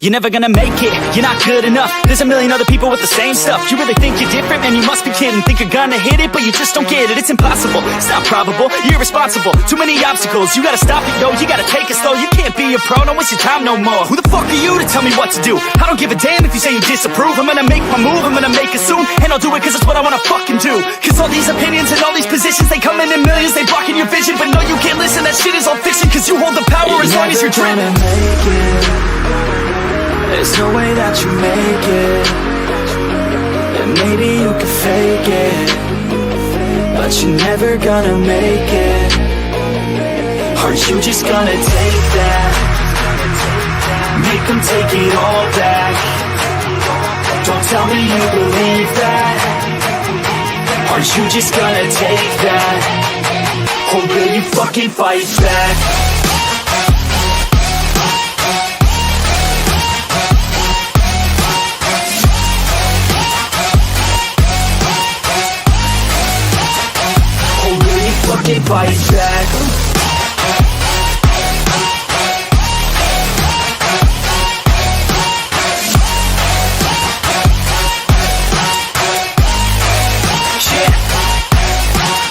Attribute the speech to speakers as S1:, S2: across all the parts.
S1: you're never gonna make it. You're not good enough, there's a million other people with the same stuff. You really think you're different? Man, you must be kidding. Think you're gonna hit it, but you just don't get it. It's impossible, it's not probable, you're irresponsible. Too many obstacles, you gotta stop it, yo. You gotta take it slow, you can't be a pro. Don't waste your time no more. Who the fuck are you to tell me what to do? I don't give a damn if you say you disapprove. I'm gonna make my move, I'm gonna make it soon. And I'll do it cause it's what I wanna fucking do. Cause all these opinions and all these positions, they come in millions, they blocking your vision. But no, you can't listen, that shit is all fiction. Cause you hold the power as long as you're dreaming.
S2: There's no way that you make it. And maybe you can fake it, but you're never gonna make it. Are you just gonna take that? Make them take it all back. Don't tell me you believe that. Are you just gonna take that? Or will you fucking fight back? Fucking fight back.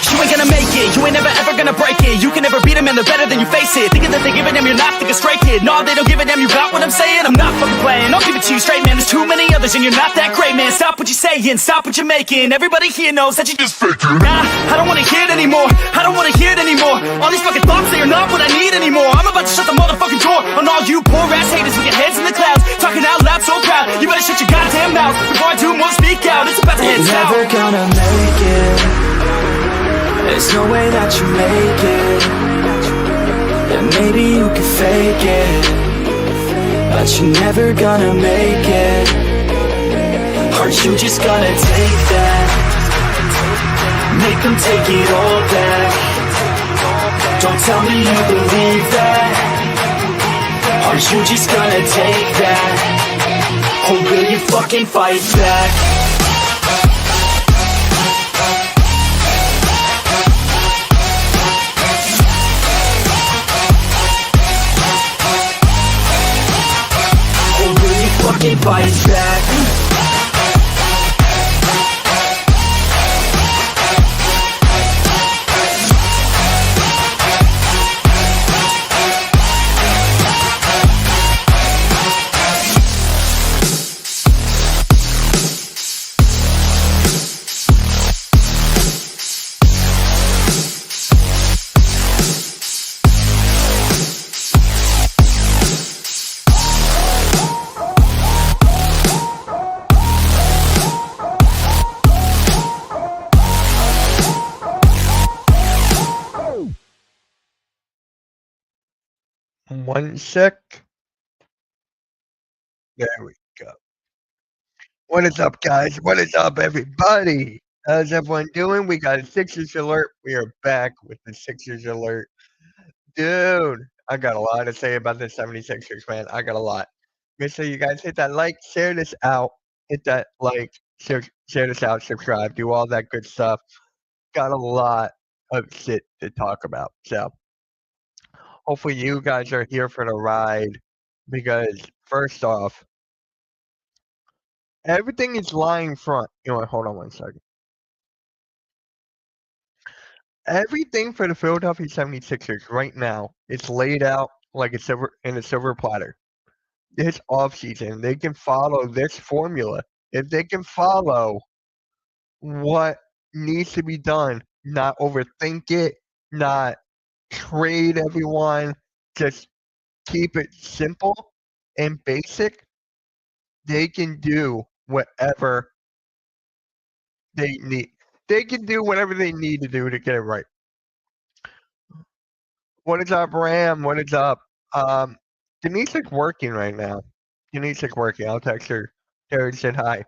S2: You ain't gonna make it, you ain't never ever gonna break it. You can never beat them and they're better than you face it. Thinking that they give a damn, you're not thinking straight, kid. No, they don't give a damn, you got what I'm saying? I'm not fucking playing, I'll give it to you straight, man. There's too many others and you're not that great, man. Stop what you're saying, stop what you're making. Everybody here knows that you just faking. Nah, I don't wanna hear it anymore, I don't wanna hear it anymore. All these fucking thoughts, they are not what I need anymore. I'm about to shut the motherfucking door on all you poor ass haters with your heads in the clouds, talking out loud so proud. You better shut your goddamn mouth before I do more speak out. It's about to head south. You're never gonna make it. There's no way that you make it. And maybe you can fake it, but you're never gonna make it. Are you just gonna take that? Make them take it all back. Don't tell me you believe that. Are you just gonna take that? Or will you fucking fight back? Fucking fight back.
S3: One sec. There we go. What is up, guys? What is up, everybody? How's everyone doing? We got a Sixers alert. We are back with the Sixers alert. Dude, I got a lot to say about the 76ers, man. I got a lot. Make sure you guys hit that like, share this out, hit that like, share this out, subscribe, do all that good stuff. Got a lot of shit to talk about. So hopefully you guys are here for the ride because first off, everything is lying front. You know what? Hold on one second. Everything for the Philadelphia 76ers right now is laid out like a silver platter. This offseason, they can follow this formula. If they can follow what needs to be done, not overthink it, not trade everyone, just keep it simple and basic, they can do whatever they need. They can do whatever they need to do to get it right. What is up, Ram? What is up? Denise is working right now. Denise is working. I'll text her. Terry said hi.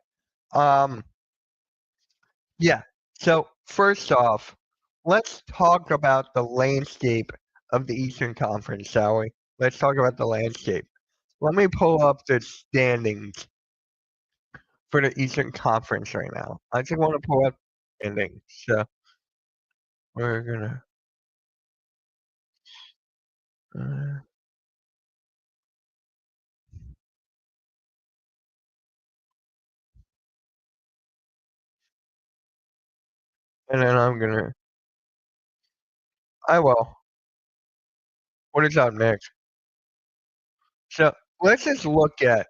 S3: Yeah. So first off, let's talk about the landscape of the Eastern Conference, shall we? Let's talk about the landscape. Let me pull up the standings for the Eastern Conference right now. I just want to pull up standings. So we're gonna. and then I will. What is up next? So let's just look at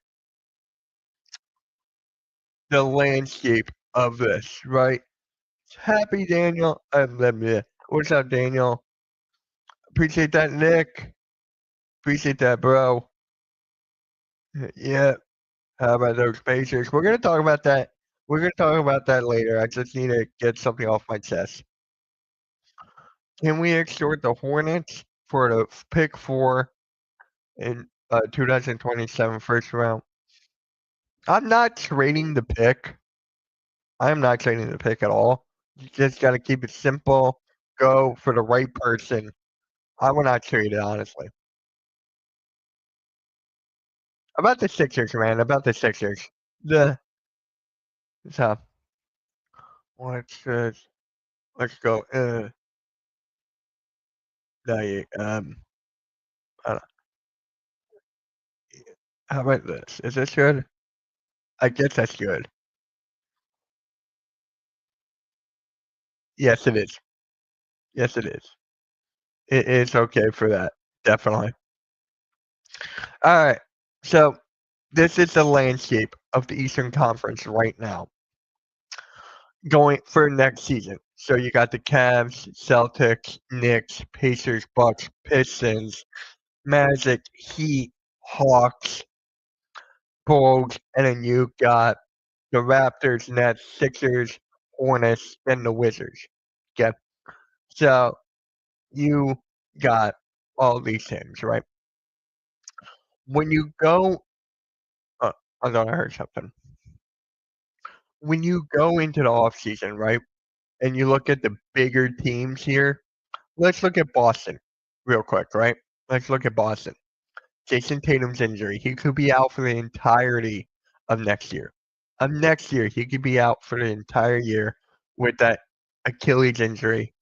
S3: the landscape of this, right? Happy Daniel. What's up, Daniel? Appreciate that, Nick. Appreciate that, bro. Yeah. How about those Pacers? We're gonna talk about that. We're gonna talk about that later. I just need to get something off my chest. Can we extort the Hornets for the pick 4 in 2027 first round? I'm not trading the pick. I'm not trading the pick at all. You just got to keep it simple. Go for the right person. I would not trade it, honestly. About the Sixers, man. About the Sixers. So let's go. The uh, how about this? Is this good? I guess that's good. Yes, it is. Yes, it is. It is okay for that. Definitely. All right. So this is the landscape of the Eastern Conference right now, going for next season. So you got the Cavs, Celtics, Knicks, Pacers, Bucks, Pistons, Magic, Heat, Hawks, Bulls, and then you got the Raptors, Nets, Sixers, Hornets, and the Wizards. Okay. So you got all these things, right? When you go, uh, I thought I heard something. When you go into the offseason, right, and you look at the bigger teams here, let's look at Boston real quick, right? Let's look at Boston. Jason Tatum's injury. He could be out for the entirety of next year. He could be out for the entire year with that Achilles injury.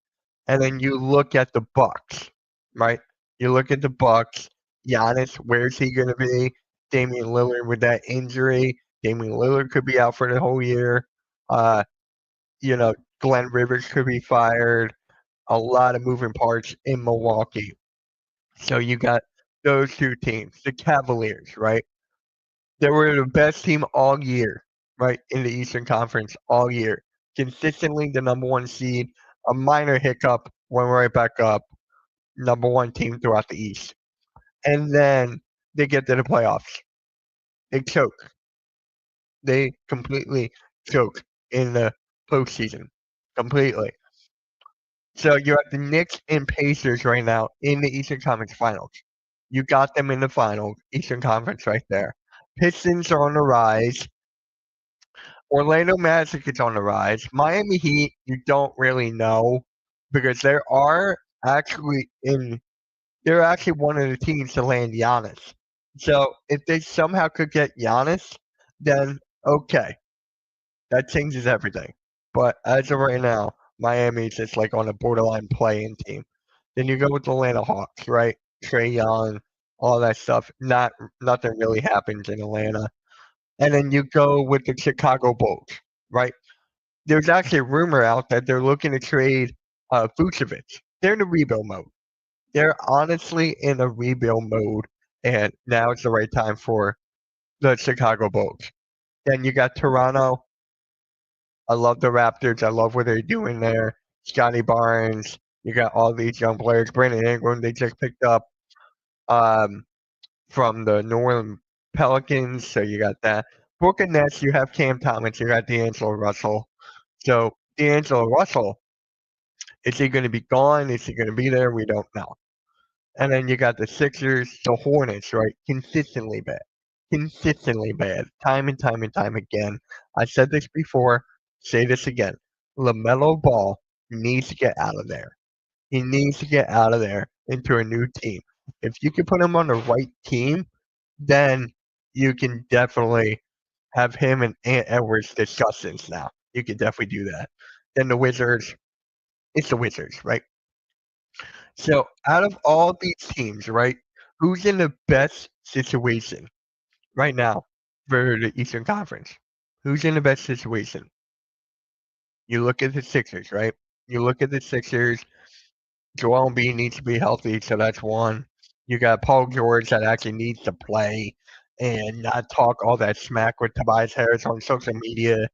S3: And then you look at the Bucks, right? You look at the Bucks. Giannis, where's he going to be? Damian Lillard with that injury. Damian Lillard could be out for the whole year. Uh, Glenn Rivers could be fired. A lot of moving parts in Milwaukee. So you got those two teams, the Cavaliers, right? They were the best team all year, right, in the Eastern Conference all year. Consistently the number 1 seed. A minor hiccup, went right back up. Number 1 team throughout the East. And then they get to the playoffs. They choke. They completely choke in the postseason. Completely. So you're at the Knicks and Pacers right now in the Eastern Conference Finals. You got them in the finals, Eastern Conference right there. Pistons are on the rise. Orlando Magic is on the rise. Miami Heat, you don't really know because they're actually one of the teams to land Giannis. So if they somehow could get Giannis, then okay, that changes everything. But as of right now, Miami's just like on a borderline play-in team. Then you go with the Atlanta Hawks, right? Trae Young, all that stuff. Nothing really happens in Atlanta. And then you go with the Chicago Bulls, right? There's actually a rumor out that they're looking to trade Vucevic. They're in a rebuild mode. They're honestly in a rebuild mode, and now it's the right time for the Chicago Bulls. Then you got Toronto. I love the Raptors. I love what they're doing there. Scotty Barnes. You got all these young players. Brandon Ingram, they just picked up from the New Orleans Pelicans. So you got that. Brooklyn Nets, you have Cam Thomas. You got D'Angelo Russell. So D'Angelo Russell, is he going to be gone? Is he going to be there? We don't know. And then you got the Sixers, the Hornets, right? Consistently bad. Consistently bad. Time and time and time again. I said this before. Say this again. LaMelo Ball needs to get out of there. He needs to get out of there into a new team. If you can put him on the right team, then you can definitely have him and Ant Edwards discuss this now. You can definitely do that. Then the Wizards, it's the Wizards, right? So out of all these teams, right, who's in the best situation right now for the Eastern Conference? Who's in the best situation? You look at the Sixers, right? You look at the Sixers. Joel Embiid needs to be healthy, so that's one. You got Paul George that actually needs to play and not talk all that smack with Tobias Harris on social media.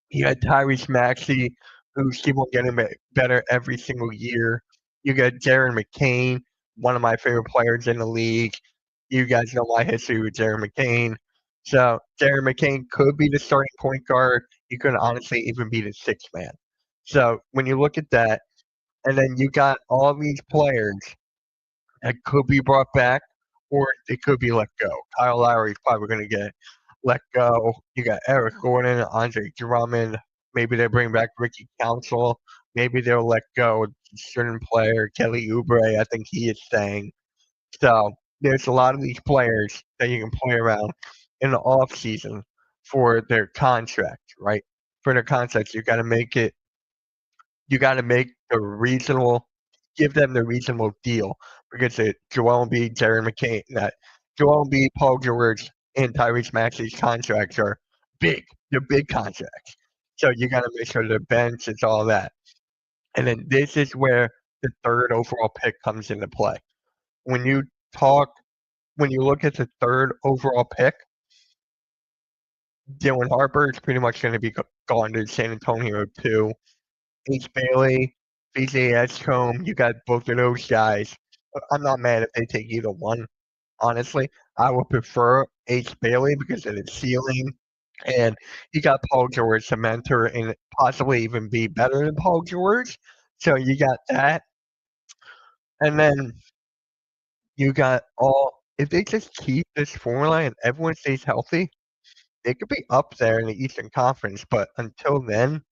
S3: You got Tyrese Maxey, who's keep on getting better every single year. You got Darren McCain, one of my favorite players in the league. You guys know my history with Darren McCain. So Darren McCain could be the starting point guard. He could honestly even be the sixth man. So when you look at that, and then you got all these players that could be brought back or they could be let go. Kyle Lowry's probably going to get let go. You got Eric Gordon, Andre Drummond. Maybe they bring back Ricky Council. Maybe they'll let go of a certain player. Kelly Oubre, I think he is staying. So there's a lot of these players that you can play around in the off season for their contract, right? For their contracts, you got to make it. You got to make the reasonable, give them the reasonable deal because Joel Embiid, Darren McCain, that Joel Embiid, Paul George, and Tyrese Maxey's contracts are big. They're big contracts. So you got to make sure the bench is all that. And then this is where the third overall pick comes into play. When you look at the third overall pick, Dylan Harper is pretty much going to be gone to San Antonio too. Ace Bailey, VJ Edgecombe, you got both of those guys. I'm not mad if they take either one. Honestly, I would prefer Ace Bailey because of his ceiling, and he got Paul George to mentor and possibly even be better than Paul George. So you got that, and then you got all. If they just keep this formula and everyone stays healthy, they could be up there in the Eastern Conference. But until then,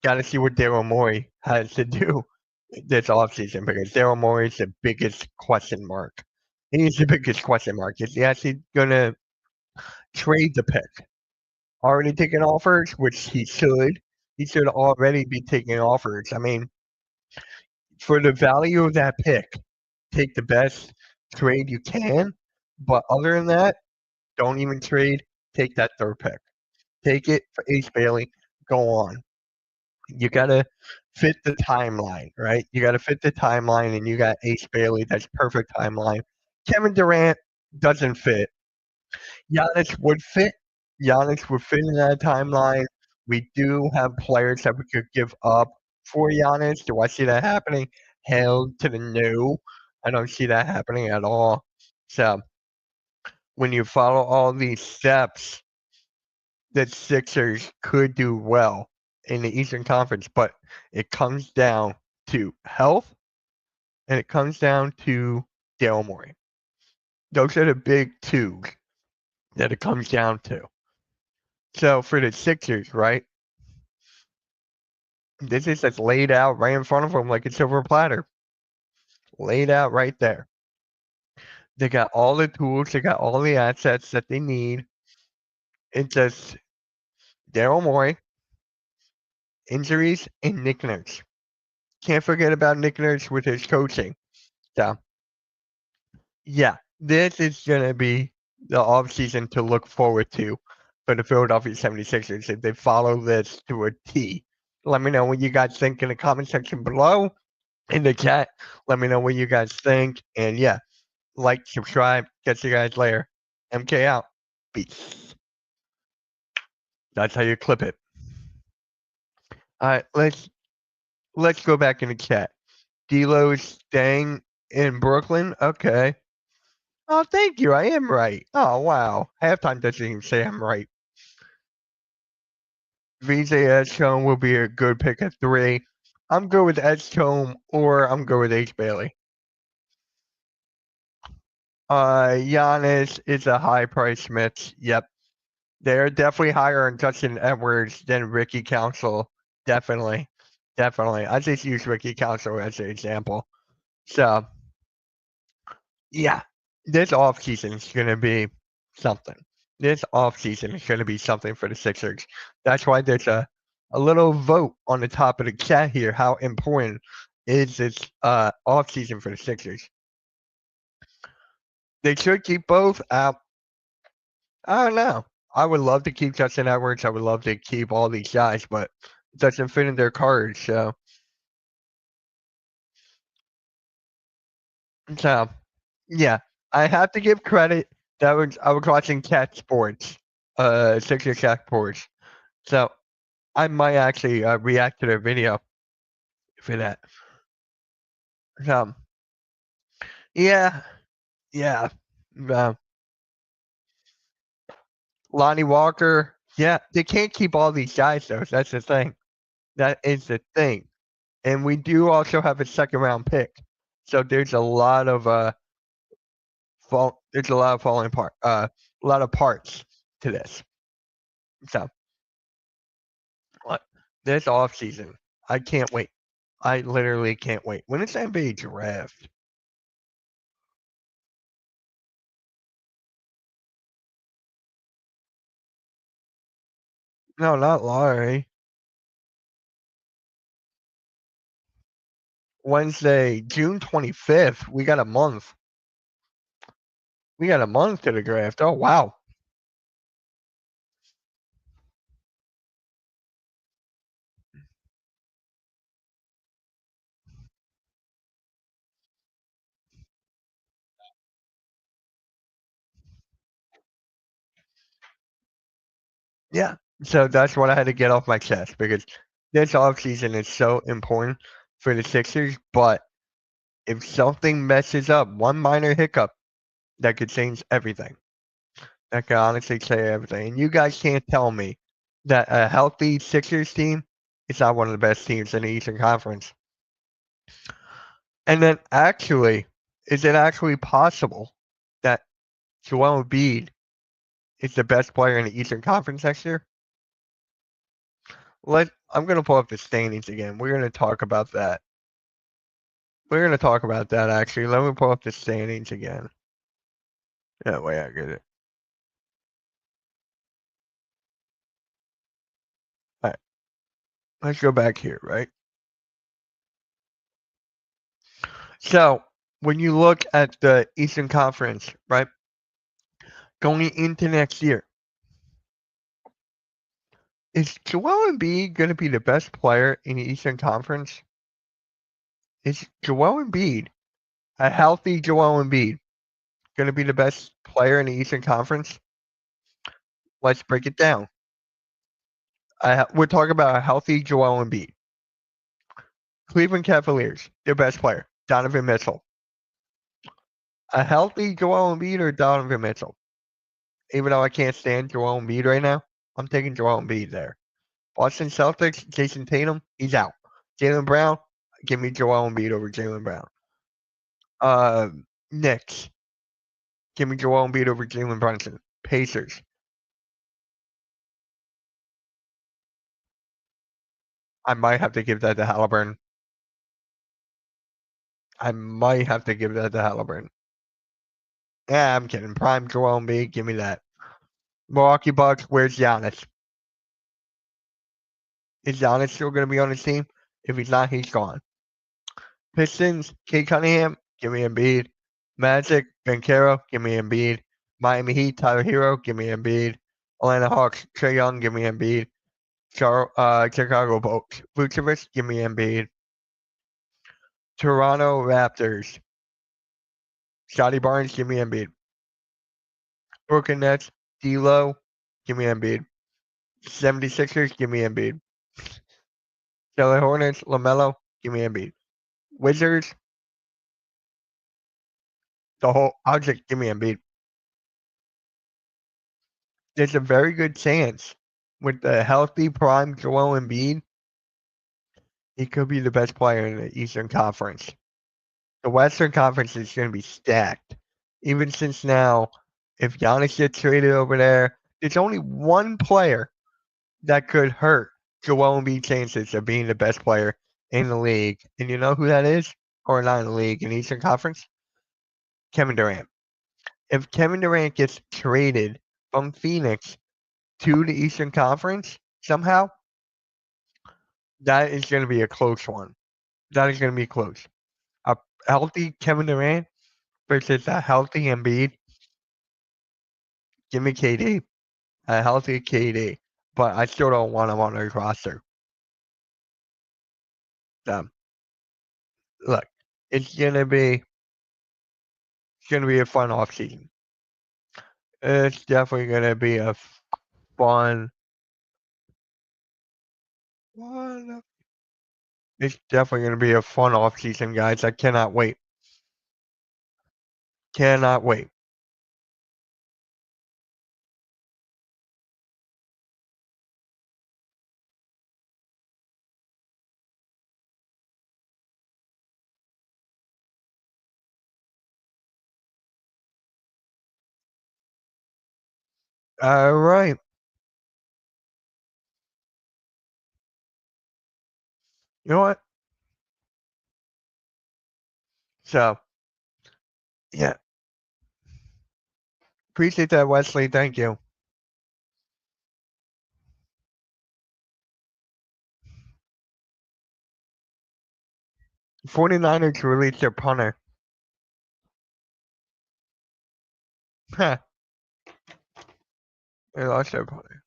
S3: got to see what Daryl Morey has to do this offseason because Daryl Morey is the biggest question mark. He's the biggest question mark. Is he actually going to trade the pick? Already taking offers, which he should. He should already be taking offers. I mean, for the value of that pick, take the best trade you can. But other than that, don't even trade. Take that third pick. Take it for Ace Bailey. Go on. You got to fit the timeline, right? You got to fit the timeline, and you got Ace Bailey. That's perfect timeline. Kevin Durant doesn't fit. Giannis would fit. Giannis would fit in that timeline. We do have players that we could give up for Giannis. Do I see that happening? Hell to the no. I don't see that happening at all. So when you follow all these steps, the Sixers could do well in the Eastern Conference, but it comes down to health and it comes down to Daryl Morey. Those are the big two that it comes down to. So for the Sixers, right? This is just laid out right in front of them like a silver platter. Laid out right there. They got all the tools, they got all the assets that they need. It's just Daryl Morey, injuries, and Nick Nurse. Can't forget about Nick Nurse with his coaching. So, yeah, this is going to be the offseason to look forward to for the Philadelphia 76ers if they follow this to a T. Let me know what you guys think in the comment section below. In the chat, let me know what you guys think. And yeah, like, subscribe. Catch you guys later. MK out. Peace. That's how you clip it. All right, let's go back in the chat. D'Lo's staying in Brooklyn. Okay. Oh, thank you. I am right. Oh, wow. Halftime doesn't even say I'm right. VJ Edgecombe will be a good pick at 3. I'm good with Edgecombe or I'm good with Ace Bailey. Giannis is a high price Mitch. Yep. They're definitely higher on Justin Edwards than Ricky Council. Definitely. I just use Ricky Council as an example. So, yeah, this offseason is going to be something. This offseason is going to be something for the Sixers. That's why there's a little vote on the top of the chat here. How important is this offseason for the Sixers? They should keep both out. I don't know. I would love to keep Justin Edwards. I would love to keep all these guys, but doesn't fit in their card. So yeah, I have to give credit. I was watching Cat Sports, Sixers Cat Sports. So I might actually react to their video for that. So yeah, yeah. Uh, Lonnie Walker. Yeah, they can't keep all these guys though. That's the thing. That is the thing. And we do also have a second round pick. So there's a lot of there's a lot of falling part a lot of parts to this. So what this off season, I can't wait. I literally can't wait. When is the NBA draft? No, not lottery. Wednesday, June 25th. We got a month. We got a month to the draft. Oh wow. Yeah. So that's what I had to get off my chest because this offseason is so important for the Sixers. But if something messes up, one minor hiccup, that could change everything. That could honestly change everything. And you guys can't tell me that a healthy Sixers team is not one of the best teams in the Eastern Conference. And then actually, is it actually possible that Joel Embiid is the best player in the Eastern Conference next year? I'm gonna pull up the standings again. We're gonna talk about that. We're gonna talk about that actually. Let me pull up the standings again. Yeah, wait, I get it. All right, let's go back here, right? So when you look at the Eastern Conference, right, going into next year, is Joel Embiid going to be the best player in the Eastern Conference? Is Joel Embiid, a healthy Joel Embiid, going to be the best player in the Eastern Conference? Let's break it down. We're talking about a healthy Joel Embiid. Cleveland Cavaliers, their best player, Donovan Mitchell. A healthy Joel Embiid or Donovan Mitchell? Even though I can't stand Joel Embiid right now, I'm taking Joel Embiid there. Boston Celtics, Jason Tatum, he's out. Jaylen Brown, give me Joel Embiid over Jaylen Brown. Knicks, give me Joel Embiid over Jalen Brunson. Pacers, I might have to give that to Halliburton. I might have to give that to Halliburton. Yeah, I'm kidding. Prime Joel Embiid, give me that. Milwaukee Bucks, where's Giannis? Is Giannis still going to be on the team? If he's not, he's gone. Pistons, Kate Cunningham, give me Embiid. Magic, Banchero, give me Embiid. Miami Heat, Tyler Hero, give me Embiid. Atlanta Hawks, Trae Young, give me Embiid. Chicago Bulls, Vucevic, give me Embiid. Toronto Raptors, Scotty Barnes, give me Embiid. Brooklyn Nets, D'Lo, give me Embiid. 76ers, give me Embiid. Charlotte Hornets, LaMelo, give me Embiid. Wizards, the whole object, give me Embiid. There's a very good chance with the healthy prime Joel Embiid, he could be the best player in the Eastern Conference. The Western Conference is going to be stacked. Even since now, if Giannis gets traded over there, there's only one player that could hurt Joel Embiid's chances of being the best player in the league. And you know who that is? Or not in the league, in the Eastern Conference? Kevin Durant. If Kevin Durant gets traded from Phoenix to the Eastern Conference somehow, that is going to be a close one. That is going to be close. A healthy Kevin Durant versus a healthy Embiid. Give me KD. A healthy KD. But I still don't want him on our roster. Look, it's gonna be a fun off season. It's definitely gonna be a fun one. It's definitely gonna be a fun off season, guys. I cannot wait. Cannot wait. All right. You know what? So, yeah, appreciate that, Wesley. Thank you. 49ers released their punter. Huh. They lost their punter.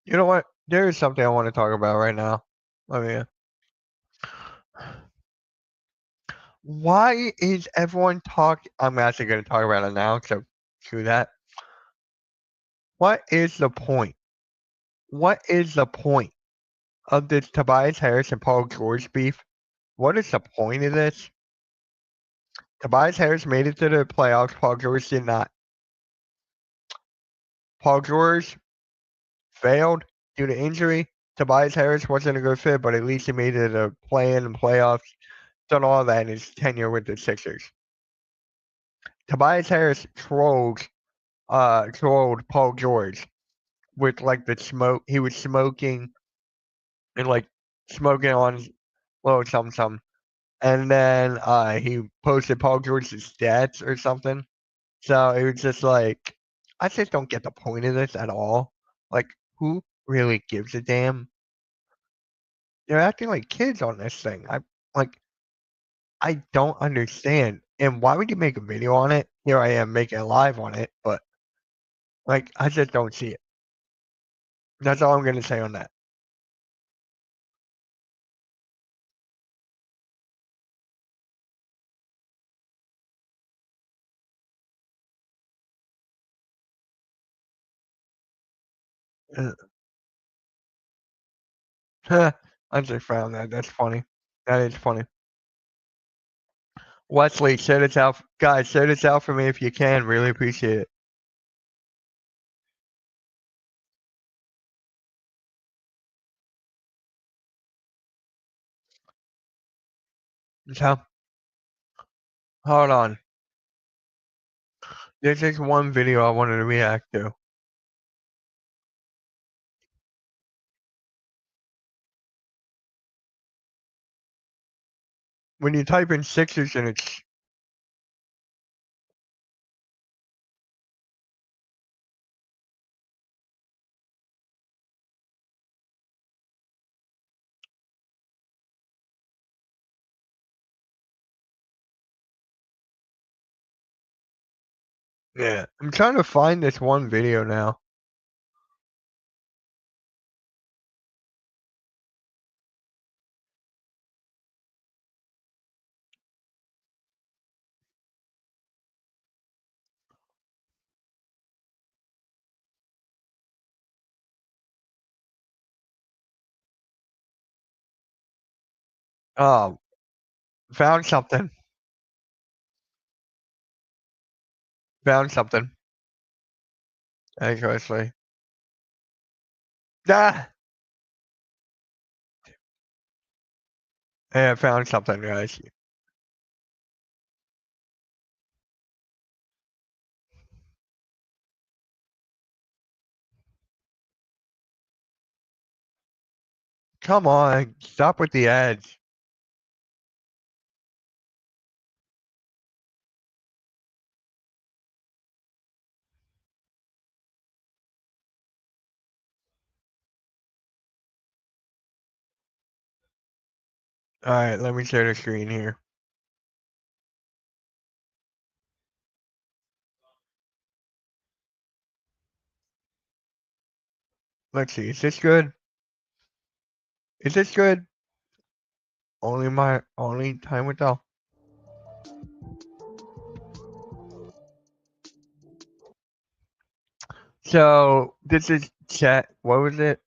S3: You know what? There is something I want to talk about right now. Let me. Why is everyone talking? I'm actually going to talk about it now. So, screw that. What is the point? What is the point of this Tobias Harris and Paul George beef? What is the point of this? Tobias Harris made it to the playoffs. Paul George did not. Paul George failed due to injury. Tobias Harris wasn't a good fit, but at least he made it a play-in and playoffs. Done all that in his tenure with the Sixers. Tobias Harris trolled Paul George with like the smoke. He was smoking and like smoking on little something. And then he posted Paul George's stats or something. So it was just like, I just don't get the point of this at all. Like, who really gives a damn? They're acting like kids on this thing. Like, I don't understand. And why would you make a video on it? Here I am making a live on it, but like, I just don't see it. That's all I'm gonna say on that. I just found that. That's funny. That is funny. Wesley, share this out, guys. Share this out for me if you can. Really appreciate it. So, hold on. There's just one video I wanted to react to. When you type in Sixers and it's yeah, I'm trying to find this one video now. Oh, found something. Found something. Thanks, Wesley. Ah! Yeah, I found something, guys. Come on, stop with the ads. All right, let me share the screen here. Let's see. Is this good? Is this good? Only time will tell. So this is chat. What was it?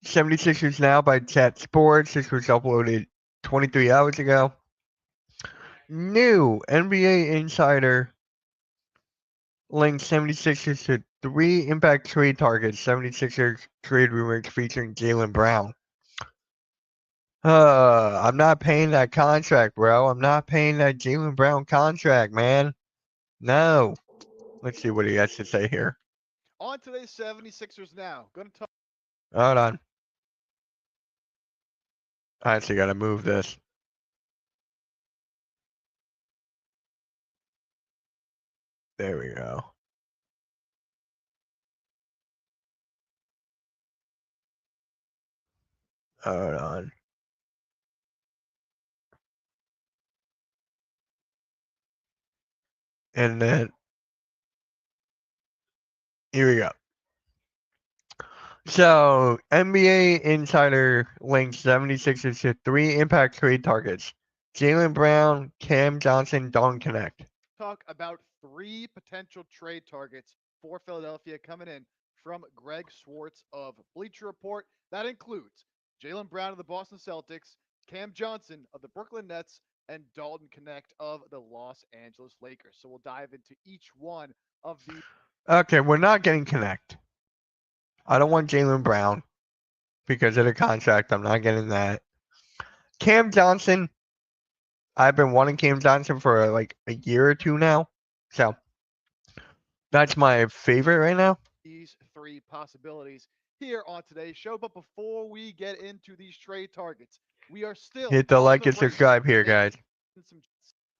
S3: 76ers Now by Chat Sports. This was uploaded 23 hours ago. New NBA Insider links 76ers to 3 impact trade targets. 76ers trade rumors featuring Jaylen Brown. I'm not paying that contract, bro. I'm not paying that Jaylen Brown contract, man. No. Let's see what he has to say here.
S4: On today's 76ers Now, going to talk.
S3: Hold on. I actually got to move this. There we go. Hold on. And then here we go. So NBA Insider links 76ers to 3 impact trade targets. Jaylen Brown, Cam Johnson, don't connect.
S4: Talk about 3 potential trade targets for Philadelphia coming in from Greg Swartz of Bleacher Report. That includes Jaylen Brown of the Boston Celtics, Cam Johnson of the Brooklyn Nets, and Dalton Connect of the Los Angeles Lakers. So we'll dive into each one of these.
S3: Okay, we're not getting connect. I don't want Jaylen Brown because of the contract. I'm not getting that. Cam Johnson, I've been wanting Cam Johnson for like a year or two now. So that's my favorite right now.
S4: These 3 possibilities here on today's show. But before we get into these trade targets, we are still
S3: Hit the
S4: on
S3: like
S4: the
S3: and
S4: race
S3: subscribe here,
S4: and
S3: guys.
S4: some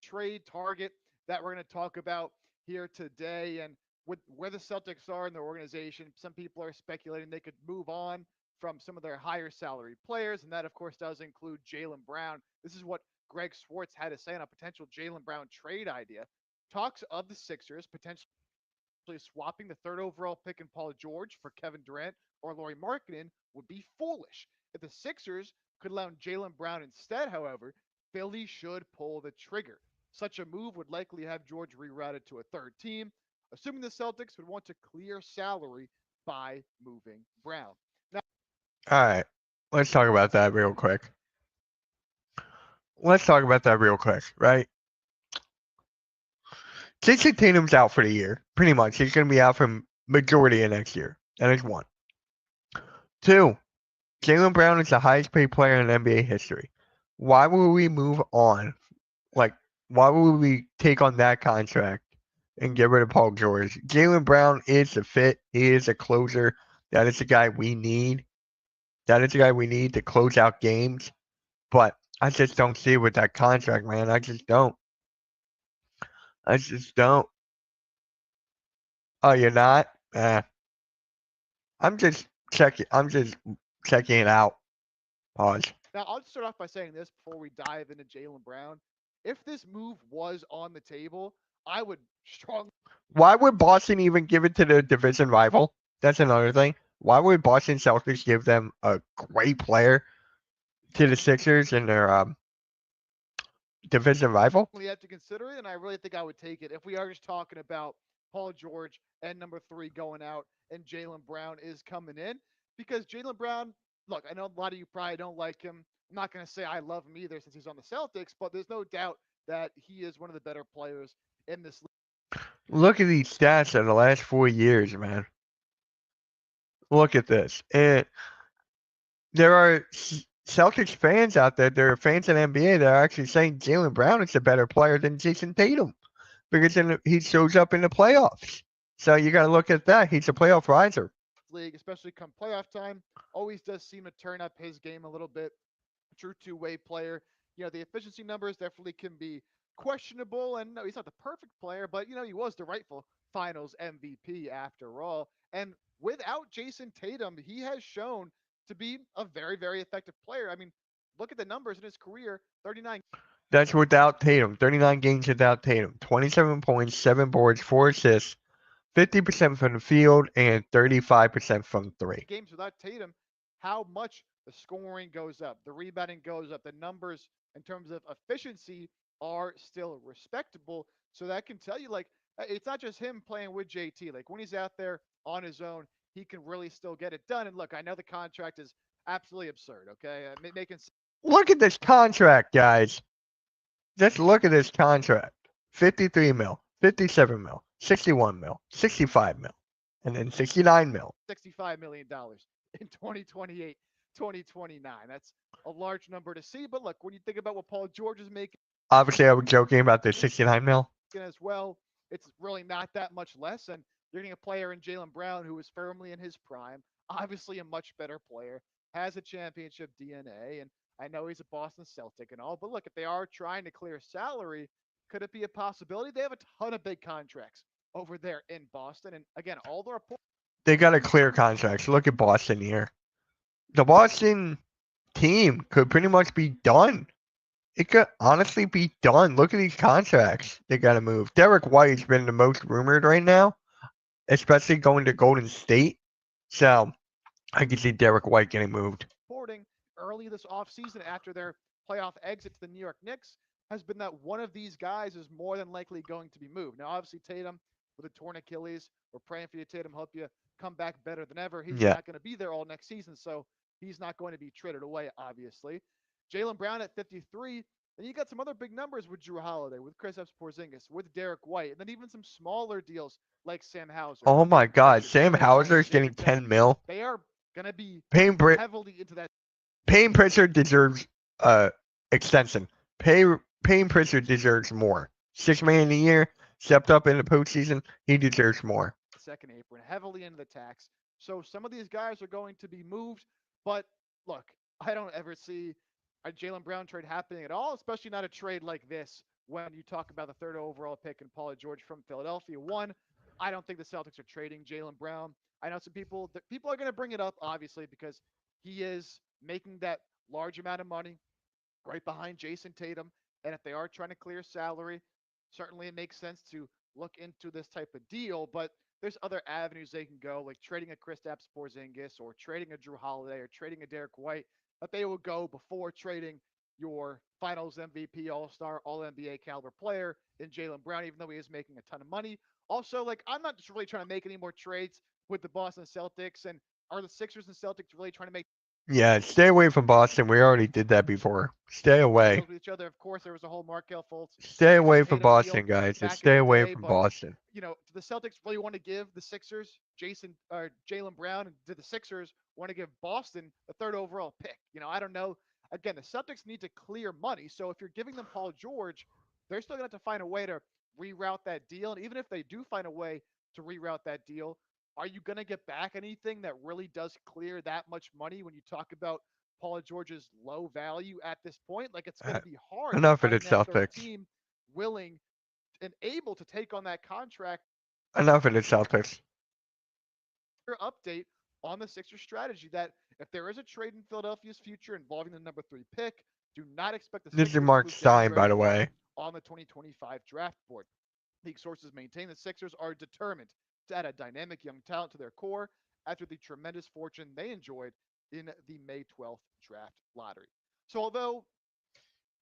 S4: trade target that we're going to talk about here today. And with where the Celtics are in their organization, some people are speculating they could move on from some of their higher salary players. And that, of course, does include Jaylen Brown. This is what Greg Swartz had to say on a potential Jaylen Brown trade idea. Talks of the Sixers potentially swapping the 3rd overall pick in Paul George for Kevin Durant or Lauri Markkanen would be foolish. If the Sixers could allow Jaylen Brown instead, however, Philly should pull the trigger. Such a move would likely have George rerouted to a 3rd team, assuming the Celtics would want to clear salary by moving Brown. Now,
S3: All right, let's talk about that real quick. Right? Jason Tatum's out for the year, pretty much. He's going to be out for majority of next year. That is 1. 2, Jaylen Brown is the highest paid player in NBA history. Why would we move on? Like, why would we take on that contract and get rid of Paul George? Jaylen Brown is the fit. He is a closer. That is the guy we need. That is the guy we need to close out games. But I just don't see it with that contract, man. I just don't. Oh, you're not? I'm just checking it out. Pause.
S4: now I'll start off by saying this before we dive into Jaylen Brown. If this move was on the table, I would strongly.
S3: Why would Boston even give it to the division rival? That's another thing. Why would Boston Celtics give them a great player to the Sixers in their division rival?
S4: We have to consider it, and I really think I would take it if we are just talking about Paul George and number 3 going out and Jaylen Brown is coming in. Because Jaylen Brown, look, I know a lot of you probably don't like him. I'm not going to say I love him either since he's on the Celtics, but there's no doubt that he is one of the better players in this league.
S3: Look at these stats in the last 4 years, man. Look at this. And there are Celtics fans out there, there are fans in the NBA that are actually saying Jaylen Brown is a better player than Jason Tatum because he shows up in the playoffs. So you got to look at that. He's a playoff riser.
S4: League, especially come playoff time, always does seem to turn up his game a little bit. True 2-way player. You know, the efficiency numbers definitely can be questionable, and no, he's not the perfect player, but you know, he was the rightful Finals MVP after all. And without Jason Tatum, he has shown to be a very, very effective player. I mean, look at the numbers in his career: 39
S3: That's without Tatum. 39 games without Tatum. 27 points, 7 boards, 4 assists, 50% from the field, and 35% from 3.
S4: games without Tatum. How much the scoring goes up, the rebounding goes up, the numbers in terms of efficiency are still respectable. So that can tell you, like, it's not just him playing with JT. Like, when he's out there on his own, he can really still get it done. And look, I know the contract is absolutely absurd. Okay, making
S3: Look at this contract, guys. Just look at this contract. 53 mil, 57 mil, 61 mil, 65 mil, and then 69 mil.
S4: $65 million in 2028, 2029. That's a large number to see. But look, when you think about what Paul George is making
S3: Obviously, I was joking about the 69 mil.
S4: as well, it's really not that much less. And you're getting a player in Jaylen Brown who is firmly in his prime, obviously a much better player, has a championship DNA. And I know he's a Boston Celtic and all, but look, if they are trying to clear salary, could it be a possibility? They have a ton of big contracts over there in Boston. And again, all the reports.
S3: They got a clear contract. Look at Boston here. The Boston team could pretty much be done. It could honestly be done. Look at these contracts they got to move. Derek White's been the most rumored right now, especially going to Golden State. So I can see Derek White getting moved.
S4: Reporting early this offseason after their playoff exit to the New York Knicks has been that one of these guys is more than likely going to be moved. Now, obviously, Tatum with a torn Achilles, we're praying for you, Tatum. Hope you come back better than ever. He's not going to be there all next season, so he's not going to be traded away, obviously. Jaylen Brown at 53. And you got some other big numbers with Drew Holiday, with Kristaps Porzingis, with Derek White, and then even some smaller deals like Sam Hauser.
S3: Oh my God, Sam Hauser's getting 10 mil.
S4: They are going to be heavily into that.
S3: Payne Pritchard deserves extension. Payne Pritchard deserves more. $6 million a year, stepped up in the postseason. He deserves more.
S4: Second apron, heavily into the tax. So some of these guys are going to be moved. But look, I don't ever see a Jaylen Brown trade happening at all, especially not a trade like this when you talk about the third overall pick and Paul George from Philadelphia. One, I don't think the Celtics are trading Jaylen Brown. I know some people are going to bring it up, obviously, because he is making that large amount of money right behind Jason Tatum. And if they are trying to clear salary, certainly it makes sense to look into this type of deal. But there's other avenues they can go, like trading a Kristaps Porzingis or trading a Drew Holiday or trading a Derek White, that they will go before trading your Finals MVP, All-Star, All-NBA caliber player in Jaylen Brown, even though he is making a ton of money. Also, like, I'm not just really trying to make any more trades with the Boston Celtics. And are the Sixers and Celtics really trying to make?
S3: Yeah, stay away from Boston. We already did that before. Stay away.
S4: With each other. Of course, there was a whole Markelle Fultz.
S3: Stay away from Boston, guys. Just stay away from Boston.
S4: You know, do the Celtics really want to give the Sixers Jaylen Brown, and do the Sixers want to give Boston the third overall pick? You know, I don't know. Again, the Celtics need to clear money. So if you're giving them Paul George, they're still going to have to find a way to reroute that deal. And even if they do find a way to reroute that deal, are you going to get back anything that really does clear that much money when you talk about Paul George's low value at this point? Like, it's going to be hard.
S3: Enough of the Celtics.
S4: Team willing and able to take on that contract.
S3: Enough of the Celtics.
S4: Update on the Sixers strategy that if there is a trade in Philadelphia's future involving the number 3 pick, do not expect the Sixers
S3: This is Mark Stein, by the way,
S4: on the 2025 draft board. League sources maintain the Sixers are determined to add a dynamic young talent to their core after the tremendous fortune they enjoyed in the May 12th draft lottery. So although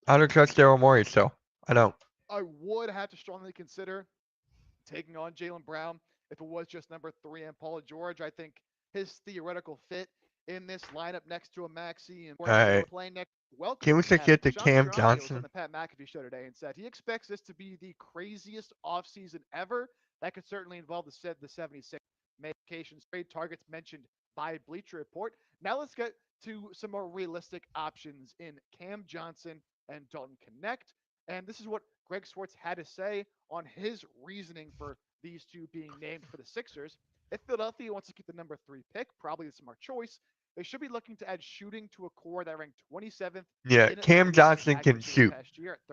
S3: I don't trust Daryl Morey, so I don't.
S4: I would have to strongly consider taking on Jaylen Brown if it was just number 3 and Paul George. I think his theoretical fit in this lineup next to a Maxey and playing next. Welcome.
S3: Can we get to Cam Johnson?
S4: On the Pat McAfee show today and said he expects this to be the craziest offseason ever. That could certainly involve the 76 medications trade targets mentioned by Bleacher Report. Now let's get to some more realistic options in Cam Johnson and Dalton Connect. And this is what Greg Swartz had to say on his reasoning for these two being named for the Sixers. If Philadelphia wants to keep the number 3 pick, probably the smart choice, they should be looking to add shooting to a core that ranked 27th.
S3: Yeah, Cam Johnson can shoot.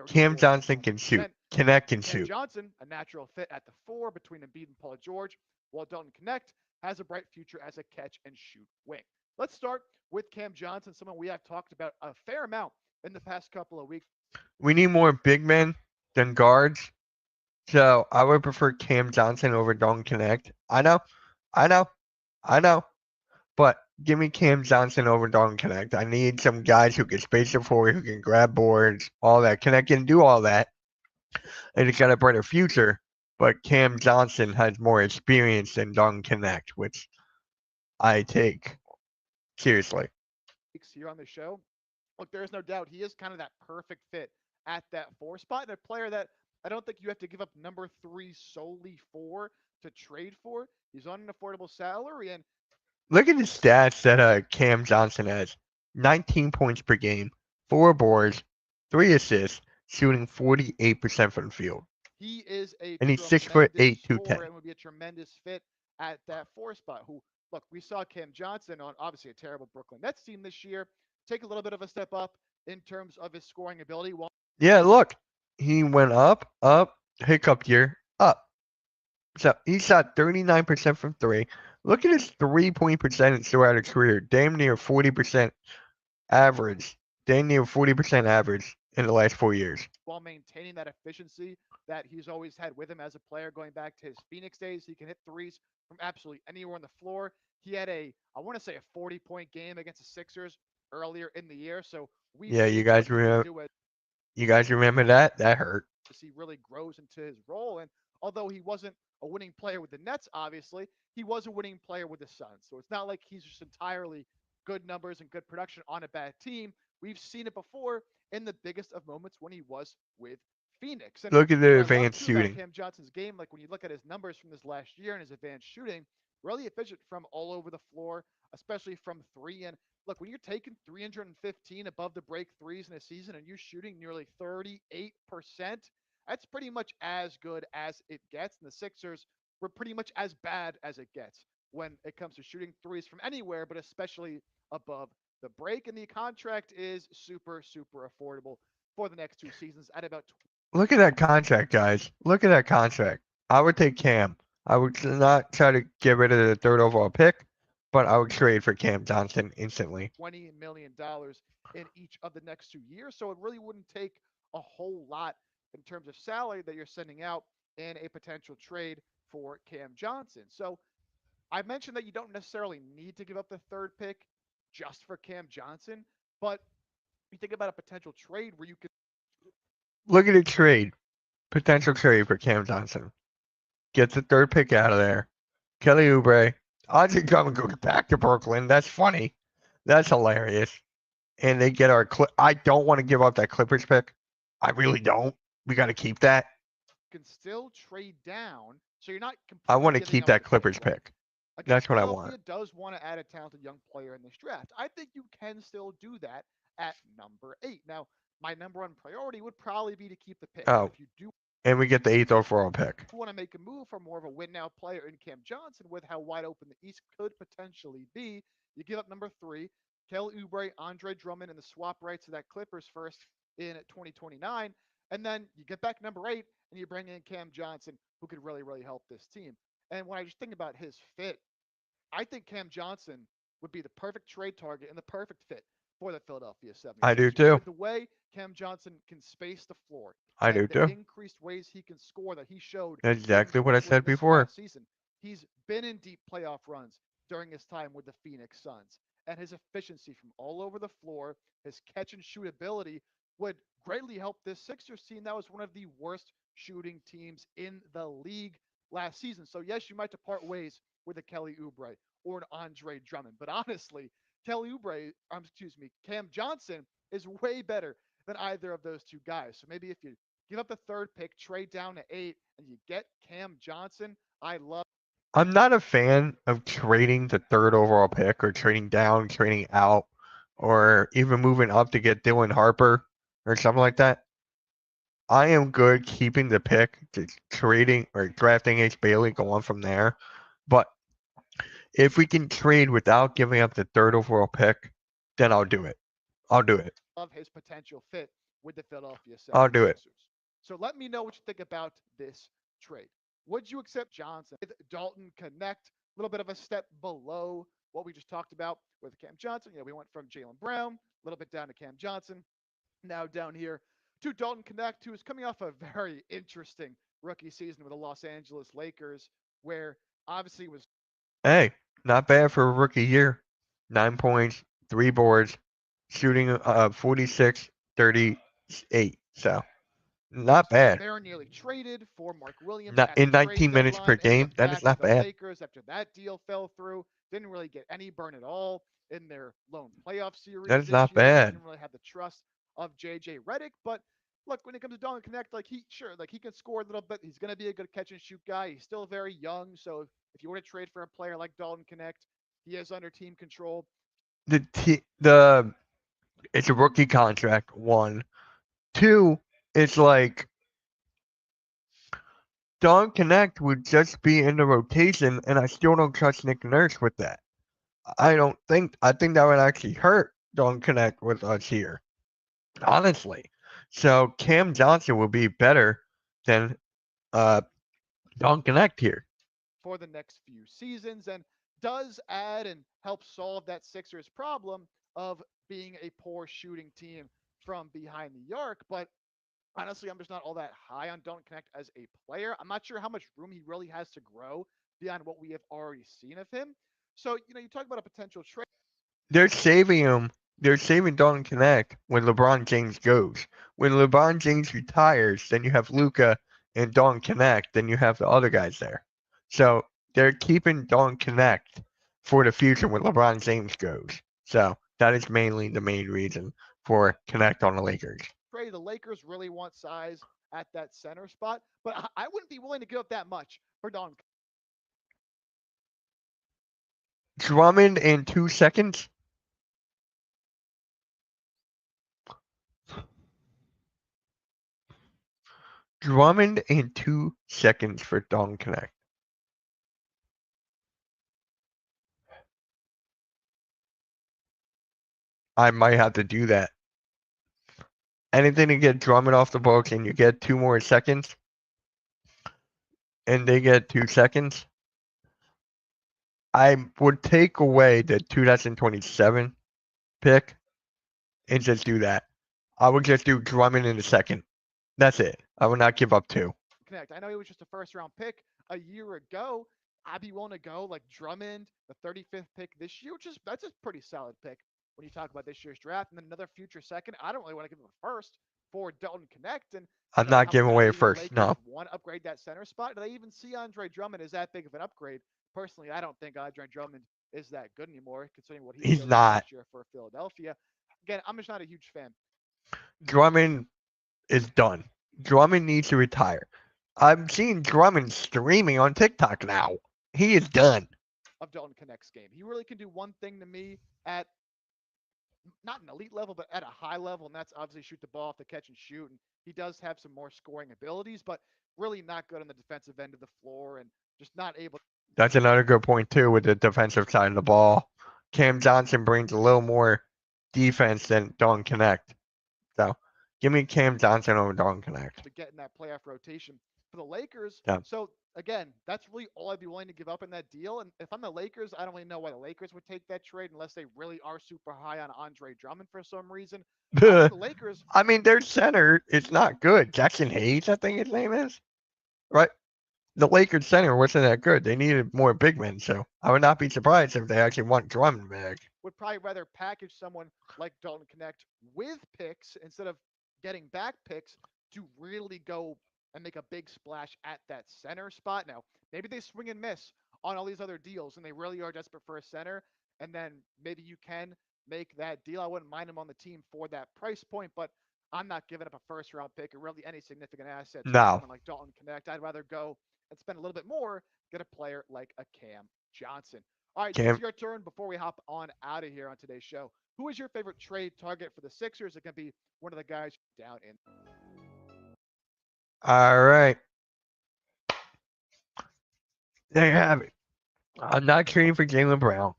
S3: Cam Johnson can shoot. Connect can shoot.
S4: Johnson, a natural fit at the 4 between Embiid and Paul George, while Dalton Connect has a bright future as a catch and shoot wing. Let's start with Cam Johnson, someone we have talked about a fair amount in the past couple of weeks.
S3: We need more big men than guards. So I would prefer Cam Johnson over Dalton Connect. I know, I know, I know. But give me Cam Johnson over Dalton Connect. I need some guys who can space the floor, who can grab boards, all that. Connect can do all that, and he's got a brighter future. But Cam Johnson has more experience than Dalton Connect, which I take seriously.
S4: Here on the show. Look, there's no doubt he is kind of that perfect fit at that 4 spot, and a player that I don't think you have to give up number 3 solely for to trade for. He's on an affordable salary, and
S3: Look at the stats that Cam Johnson has: 19 points per game, 4 boards, 3 assists, shooting 48% from the field.
S4: he is a
S3: And he's
S4: tremendous
S3: 6'8",
S4: scorer
S3: 210.
S4: and would be a tremendous fit at that 4 spot. Who, look, we saw Cam Johnson on obviously a terrible Brooklyn Nets team this year take a little bit of a step up in terms of his scoring ability. While
S3: Yeah, look, he went up, hiccup year, up. So he shot 39% from 3. Look at his 3-point percentage throughout his career. Damn near 40% average. Damn near 40% average in the last 4 years.
S4: while maintaining that efficiency that he's always had with him as a player going back to his Phoenix days. He can hit threes from absolutely anywhere on the floor. He had I want to say a 40-point game against the Sixers earlier in the year. So we've
S3: Yeah,
S4: seen what he can do as
S3: you guys remember that? That hurt.
S4: he really grows into his role. And although he wasn't a winning player with the Nets, obviously, he was a winning player with the Suns. So it's not like he's just entirely good numbers and good production on a bad team. We've seen it before in the biggest of moments when he was with Phoenix. And
S3: Look at the
S4: what I love
S3: advanced
S4: too about
S3: shooting.
S4: Cam Johnson's game, like when you look at his numbers from this last year and his advanced shooting, really efficient from all over the floor, especially from 3. And look, when you're taking 315 above the break threes in a season and you're shooting nearly 38%, that's pretty much as good as it gets. And the Sixers were pretty much as bad as it gets when it comes to shooting threes from anywhere, but especially above the break. And the contract is super, super affordable for the next 2 seasons at about.
S3: Look at that contract, guys. Look at that contract. I would take Cam. I would not try to get rid of the 3rd overall pick, but I would trade for Cam Johnson instantly.
S4: $20 million in each of the next 2 years. So it really wouldn't take a whole lot in terms of salary that you're sending out in a potential trade for Cam Johnson. So I mentioned that you don't necessarily need to give up the 3rd pick just for Cam Johnson, but you think about a potential trade where you could
S3: Look at the trade. Potential trade for Cam Johnson. Get the 3rd pick out of there. Kelly Oubre. Andre Drummond goes back to Brooklyn. That's funny. That's hilarious. And they get our I don't want to give up that Clippers pick. I really don't. We got to keep that.
S4: can still trade down, so you're not completely.
S3: I want to
S4: giving
S3: keep
S4: up
S3: that
S4: the
S3: Clippers
S4: right?
S3: pick.
S4: Again,
S3: That's what I
S4: Philadelphia
S3: want.
S4: does want to add a talented young player in this draft. I think you can still do that at number 8. Now, my number 1 priority would probably be to keep the pick. But
S3: Oh,
S4: if you do
S3: and we get the 8th overall pick.
S4: want to make a move for more of a win now player in Cam Johnson with how wide open the East could potentially be, you give up number 3, Kelly Oubre, Andre Drummond, and the swap rights to that Clippers first in 2029. And then you get back number 8 and you bring in Cam Johnson, who could really, really help this team. And when I just think about his fit, I think Cam Johnson would be the perfect trade target and the perfect fit for the Philadelphia 76ers.
S3: I do too.
S4: With the way Cam Johnson can space the floor,
S3: I do
S4: and the
S3: too.
S4: increased ways he can score that he showed
S3: That's
S4: in
S3: exactly what I
S4: Brooklyn
S3: said
S4: this
S3: before.
S4: last season. He's been in deep playoff runs during his time with the Phoenix Suns, and his efficiency from all over the floor, his catch and shoot ability would greatly help this Sixers team that was one of the worst shooting teams in the league last season. So yes, you might depart ways with a Kelly Oubre or an Andre Drummond, but honestly, Cam Johnson is way better than either of those 2 guys. So maybe if you give up the 3rd pick, trade down to 8, and you get Cam Johnson,
S3: I'm not a fan of trading the 3rd overall pick or trading down, trading out, or even moving up to get Dylan Harper or something like that. I am good keeping the pick, trading or drafting H. Bailey, go on from there. But if we can trade without giving up the 3rd overall pick, then I'll do it. I'll do it.
S4: love his potential fit with the Philadelphia 76ers.
S3: I'll do it.
S4: So let me know what you think about this trade. Would you accept Johnson with Dalton Connect? A little bit of a step below what we just talked about with Cam Johnson. We went from Jaylen Brown, a little bit down to Cam Johnson, now down here to Dalton Knecht, who is coming off a very interesting rookie season with the Los Angeles Lakers, where obviously it was.
S3: Hey, not bad for a rookie year. 9 points, 3 boards, shooting 46, 38. So not bad.
S4: Very nearly traded for Mark Williams
S3: Not
S4: at the
S3: in 19
S4: trade
S3: minutes per
S4: deadline, ended
S3: game.
S4: up
S3: That is
S4: back
S3: not
S4: to the
S3: bad.
S4: Lakers after that deal fell through. Didn't really get any burn at all in their lone playoff series.
S3: That is
S4: this
S3: not
S4: year.
S3: bad.
S4: Didn't really have the trust of JJ Redick, but look, when it comes to Dalton Knecht, like he can score a little bit. He's going to be a good catch and shoot guy. He's still very young, so if you were to trade for a player like Dalton Knecht, he is under team control.
S3: It's a rookie contract. 1, 2. It's like Dalton Knecht would just be in the rotation, and I still don't trust Nick Nurse with that. I think that would actually hurt Dalton Knecht with us here, honestly. So Cam Johnson will be better than Dalton Knecht here
S4: for the next few seasons, and does add and help solve that Sixers problem of being a poor shooting team from behind the arc. But honestly, I'm just not all that high on Dalton Knecht as a player. I'm not sure how much room he really has to grow beyond what we have already seen of him. So, you talk about a potential trade.
S3: They're saving him. They're saving Dalton Knecht when LeBron James goes. When LeBron James retires, then you have Luka and Dalton Knecht. Then you have the other guys there. So they're keeping Dalton Knecht for the future when LeBron James goes. So that is mainly the main reason for Knecht on the Lakers.
S4: The Lakers really want size at that center spot, but I wouldn't be willing to give up that much for Dalton.
S3: Drummond in 2 seconds. Drummond in 2 seconds for Dalton Knecht. I might have to do that. Anything to get Drummond off the books and you get 2 more seconds, and they get 2 seconds, I would take away the 2027 pick and just do that. I would just do Drummond in a second. That's it. I would not give up 2.
S4: Knecht. I know he was just a first-round pick a year ago. I'd be willing to go like Drummond, the 35th pick this year, that's a pretty solid pick when you talk about this year's draft, and then another future second. I don't really want to give him a first for Dalton Knecht, and
S3: I'm not giving away a first. No.
S4: Want to upgrade that center spot? Do they even see Andre Drummond as that big of an upgrade? Personally, I don't think Andre Drummond is that good anymore, considering what he's
S3: not
S4: last year for Philadelphia. Again, I'm just not a huge fan.
S3: Drummond is done. Drummond needs to retire. I'm seeing Drummond streaming on TikTok now. He is done.
S4: Of Dalton Knecht's game. He really can do one thing to me at not an elite level, but at a high level, and that's obviously shoot the ball off the catch and shoot. And he does have some more scoring abilities, but really not good on the defensive end of the floor and just not able.
S3: That's another good point, too, with the defensive side of the ball. Cam Johnson brings a little more defense than Dalton Knecht. So give me Cam Johnson over Dalton Knecht.
S4: To get in that playoff rotation for the Lakers.
S3: Yeah.
S4: So again, that's really all I'd be willing to give up in that deal. And if I'm the Lakers, I don't really know why the Lakers would take that trade unless they really are super high on Andre Drummond for some reason. The Lakers.
S3: I mean, their center is not good. Jackson Hayes, I think his name is. Right? The Lakers center wasn't that good. They needed more big men. So I would not be surprised if they actually want Drummond back.
S4: Would probably rather package someone like Dalton Knecht with picks instead of getting back picks to really go and make a big splash at that center spot. Now, maybe they swing and miss on all these other deals and they really are desperate for a center, and then maybe you can make that deal. I wouldn't mind him on the team for that price point, but I'm not giving up a first-round pick or really any significant assets.
S3: No.
S4: Like Dalton Knecht. I'd rather go and spend a little bit more, get a player like a Cam Johnson. All right, it's your turn before we hop on out of here on today's show. Who is your favorite trade target for the Sixers? It can be one of the guys down in.
S3: All right. There you have it. I'm not trading for Jaylen Brown.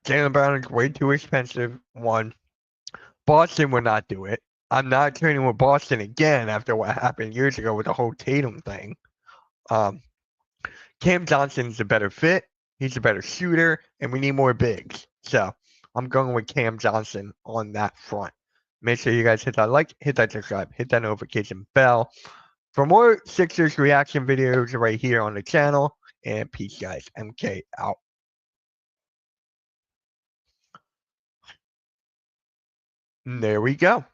S3: Jaylen Brown is way too expensive. 1. Boston would not do it. I'm not trading with Boston again after what happened years ago with the whole Tatum thing. Cam Johnson's a better fit. He's a better shooter, and we need more bigs. So I'm going with Cam Johnson on that front. Make sure you guys hit that like, hit that subscribe, hit that notification bell for more Sixers reaction videos right here on the channel. And peace, guys. MK out. And there we go.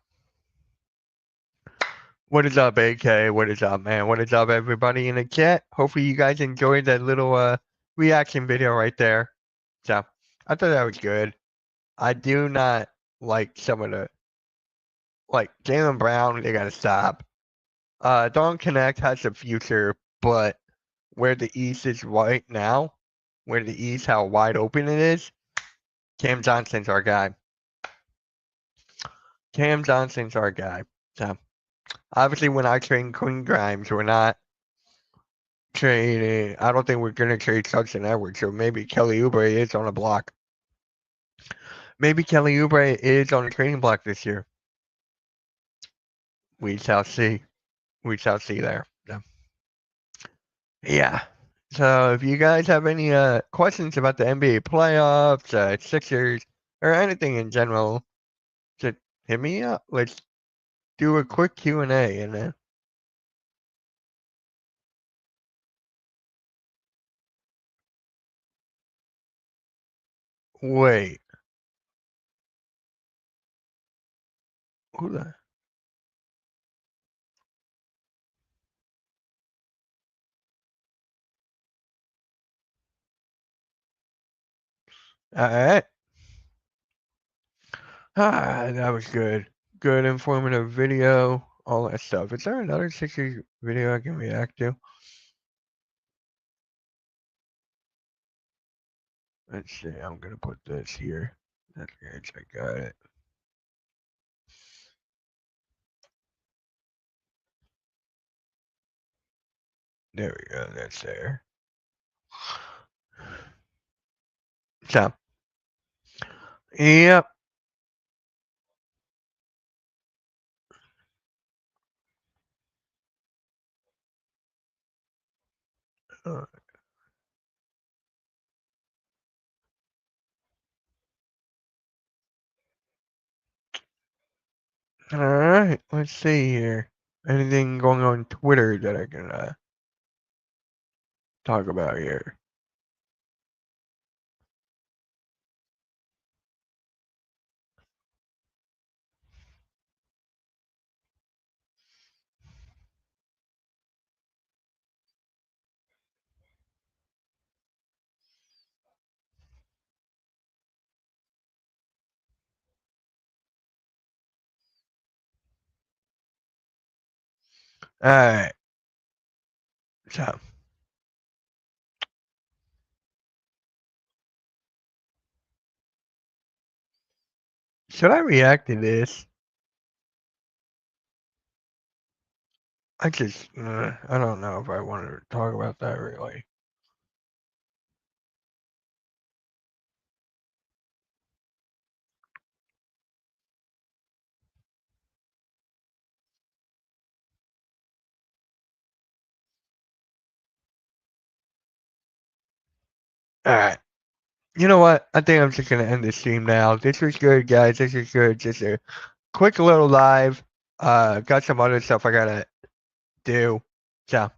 S3: What is up, AK? What is up, man? What is up, everybody in the chat? Hopefully you guys enjoyed that little reaction video right there. So I thought that was good. I do not like some of the, like Jaylen Brown, they gotta stop. Don't Connect has a future, but where the East is right now, where the East, how wide open it is, Cam Johnson's our guy. Cam Johnson's our guy. So obviously when I trade Quentin Grimes, we're not trading. I don't think we're gonna trade Suggs and Edwards, so maybe Kelly Oubre is on a block. Maybe Kelly Oubre is on a trading block this year. We shall see. We shall see there. So, yeah. So if you guys have any questions about the NBA playoffs, Sixers, or anything in general, just hit me up. Let's do a quick Q&A and then. Wait. Who the? Alright. That was good. Good informative video, all that stuff. Is there another Sixers video I can react to? Let's see, I'm gonna put this here. That's good, I got it. There we go, that's there. So, yep. Alright, let's see here. Anything going on Twitter that I can talk about here? Alright. So. Should I react to this? I just, I don't know if I wanted to talk about that really. Alright. You know what? I think I'm just going to end the stream now. This was good, guys. This is good. Just a quick little live. Got some other stuff I got to do. So,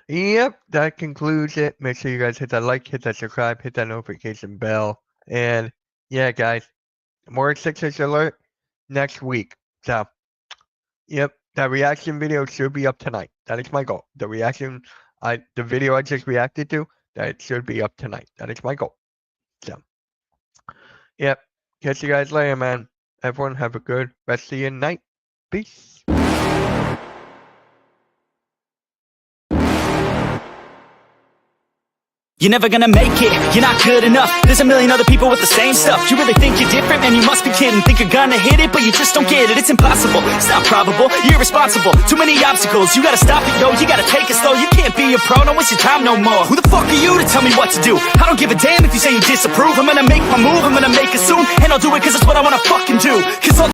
S3: yep, that concludes it. Make sure you guys hit that like, hit that subscribe, hit that notification bell. And, yeah, guys, more Sixers alert next week. So, yep, that reaction video should be up tonight. That is my goal. The video I just reacted to, that should be up tonight. That is my goal. So, yep. Catch you guys later, man. Everyone have a good rest of your night. Peace.
S1: You're never gonna make it, you're not good enough. There's a million other people with the same stuff. You really think you're different? Man, you must be kidding. Think you're gonna hit it, but you just don't get it. It's impossible, it's not probable, you're irresponsible. Too many obstacles, you gotta stop it, yo. You gotta take it slow, you can't be a pro. Don't waste your time no more. Who the fuck are you to tell me what to do? I don't give a damn if you say you disapprove. I'm gonna make my move, I'm gonna make it soon. And I'll do it cause it's what I wanna fucking do. Cause all